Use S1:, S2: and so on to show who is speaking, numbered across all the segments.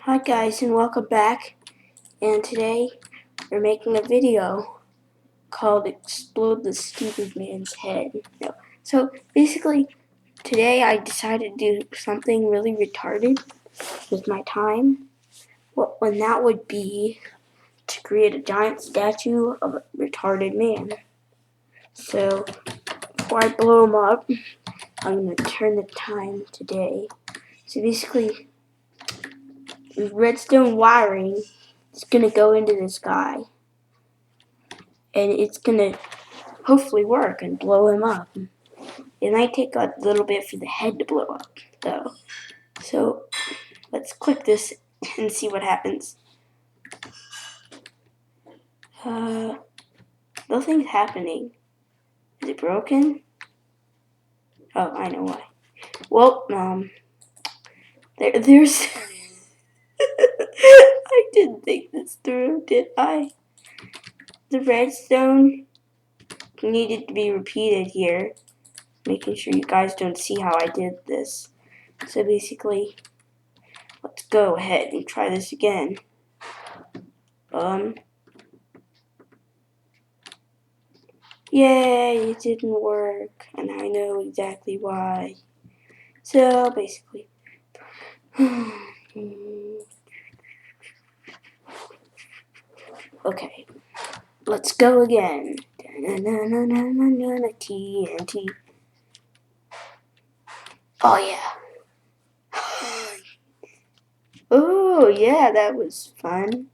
S1: Hi guys and welcome back, and today we're making a video called Explode the Stupid Man's Head. No. So basically today I decided to do something really retarded with my time. When that would be to create a giant statue of a retarded man. So before I blow him up, I'm going to turn the time today. So basically redstone wiring is going to go into this guy. And it's gonna hopefully work and blow him up. It might take a little bit for the head to blow up, though. So let's click this and see what happens. Nothing's happening. Is it broken? Oh, I know why. Well, there's. I didn't think this through, did I? The redstone needed to be repeated here, making sure you guys don't see how I did this. So basically, let's go ahead and try this again. Yay, it didn't work, and I know exactly why. So basically, okay, let's go again. TNT. Oh yeah. Oh yeah, that was fun.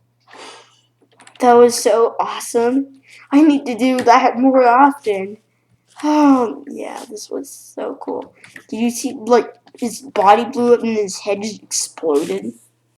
S1: That was so awesome. I need to do that more often. Oh yeah, this was so cool. Did you see like his body blew up and his head just exploded?